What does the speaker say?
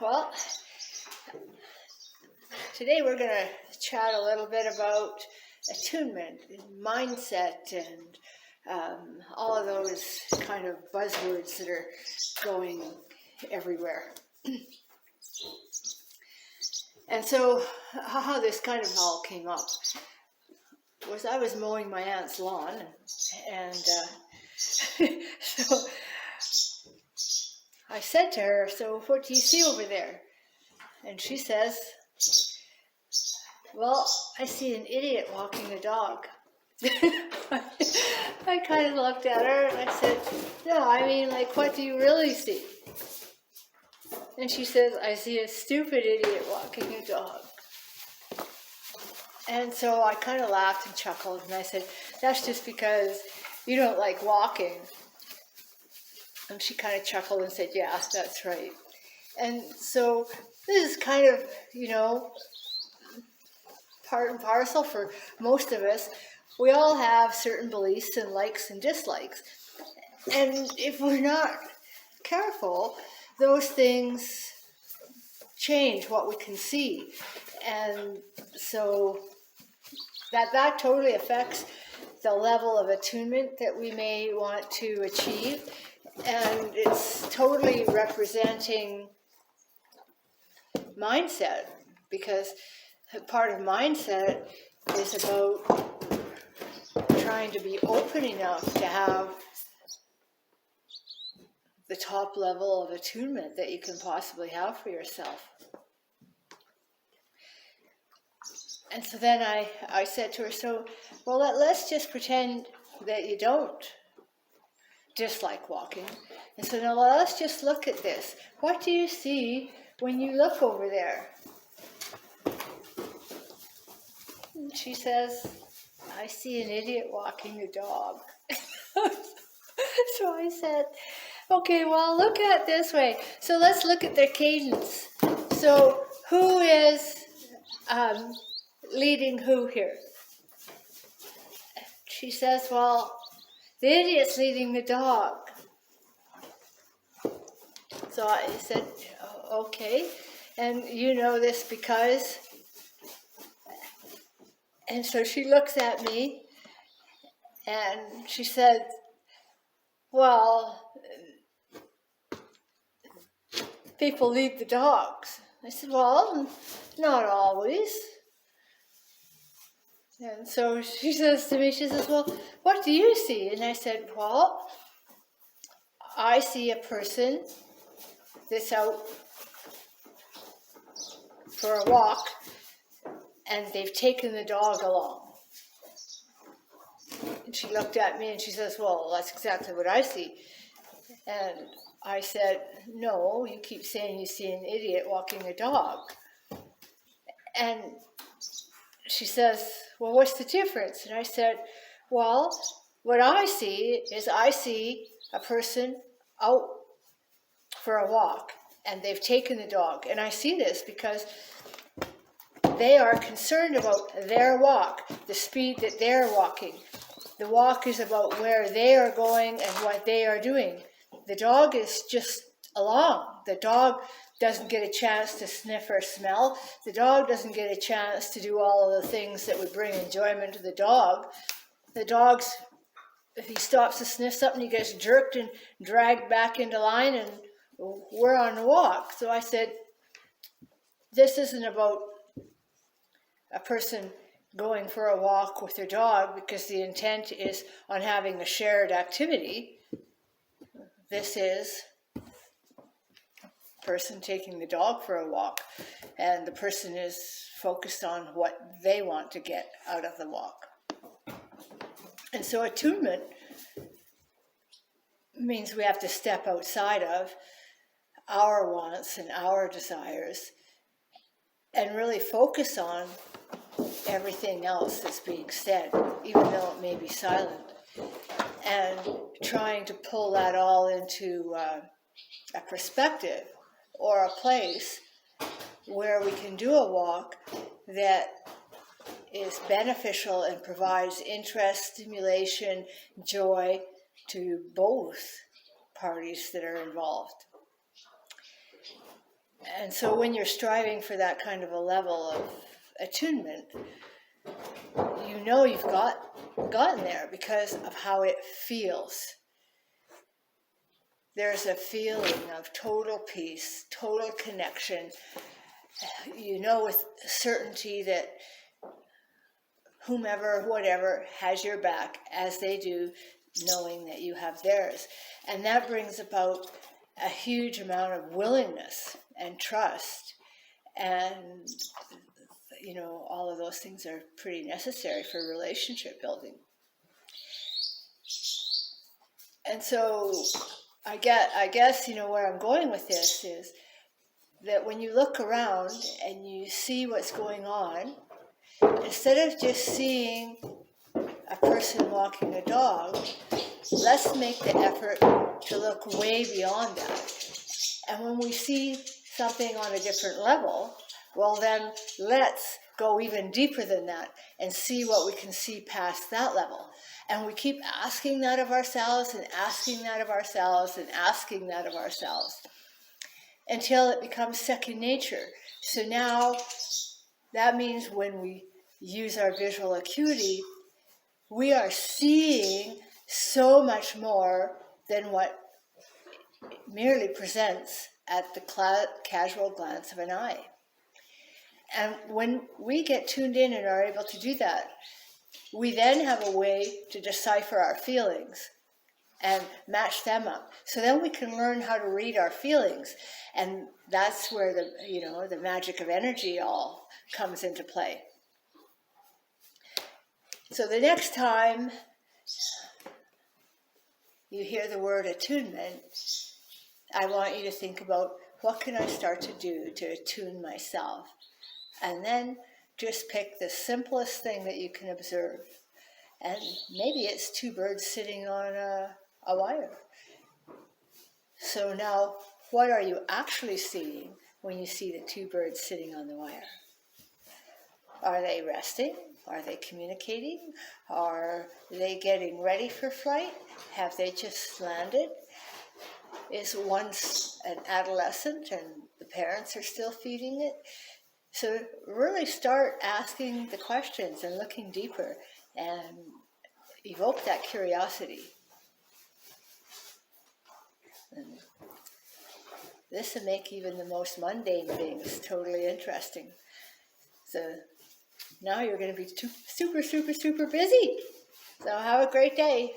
Well, today we're going to chat a little bit about attunement, and mindset, and all of those kind of buzzwords that are going everywhere. And so how this kind of all came up was I was mowing my aunt's lawn, and so I said to her, "So what do you see over there?" And she says, "Well, I see an idiot walking a dog." I kind of looked at her and I said, "No, I mean, like, what do you really see?" And she says, "I see a stupid idiot walking a dog." And so I kind of laughed and chuckled, and I said, "That's just because you don't like walking." And she kind of chuckled and said, "Yeah, that's right." And so this is kind of, part and parcel for most of us. We all have certain beliefs and likes and dislikes. And if we're not careful, those things change what we can see. And so that totally affects the level of attunement that we may want to achieve. And it's totally representing mindset, because part of mindset is about trying to be open enough to have the top level of attunement that you can possibly have for yourself. And so then I said to her, let's just pretend that you don't dislike walking. And so now let's just look at this. What do you see when you look over there? And she says, "I see an idiot walking a dog." So I said, "Okay, well, look at it this way. So let's look at their cadence. So who is leading who here?" She says, "Well, the idiot's leading the dog." So I said, "Okay, and you know this because..." And so she looks at me and she said, "Well, people lead the dogs." I said, "Well, not always." And so she says to me, she says, "Well, what do you see?" And I said, "Well, I see a person that's out for a walk and they've taken the dog along." And she looked at me and she says, "Well, that's exactly what I see." And I said, "No, you keep saying you see an idiot walking a dog." And she says, "Well, what's the difference?" And I said, "Well, what I see is I see a person out for a walk and they've taken the dog. And I see this because they are concerned about their walk, the speed that they're walking. The walk is about where they are going and what they are doing. The dog is just along. The dog doesn't get a chance to sniff or smell. The dog doesn't get a chance to do all of the things that would bring enjoyment to the dog. The dog's, if he stops to sniff something, he gets jerked and dragged back into line, and we're on a walk." So I said, this isn't about a person going for a walk with their dog because the intent is on having a shared activity. This is a person taking the dog for a walk, and the person is focused on what they want to get out of the walk. And so attunement means we have to step outside of our wants and our desires and really focus on everything else that's being said, even though it may be silent, and trying to pull that all into a perspective or a place where we can do a walk that is beneficial and provides interest, stimulation, joy to both parties that are involved. And so when you're striving for that kind of a level of attunement, you know you've gotten there because of how it feels. There's a feeling of total peace, total connection. You know with certainty that whomever, whatever, has your back as they do, knowing that you have theirs. And that brings about a huge amount of willingness and trust. And, you know, all of those things are pretty necessary for relationship building. And so I guess, you know, where I'm going with this is that when you look around and you see what's going on, instead of just seeing a person walking a dog, let's make the effort to look way beyond that. And when we see something on a different level, well then let's go even deeper than that and see what we can see past that level. And we keep asking that of ourselves and asking that of ourselves and asking that of ourselves until it becomes second nature. So now that means when we use our visual acuity, we are seeing so much more than what merely presents at the casual glance of an eye. And when we get tuned in and are able to do that, we then have a way to decipher our feelings and match them up. So then we can learn how to read our feelings. And that's where the magic of energy all comes into play. So the next time you hear the word attunement, I want you to think about, what can I start to do to attune myself? And then just pick the simplest thing that you can observe. And maybe it's two birds sitting on a wire. So now, what are you actually seeing when you see the two birds sitting on the wire? Are they resting? Are they communicating? Are they getting ready for flight? Have they just landed? Is one an adolescent and the parents are still feeding it? So really start asking the questions and looking deeper and evoke that curiosity. And this will make even the most mundane things totally interesting. So now you're going to be super, super, super busy. So have a great day.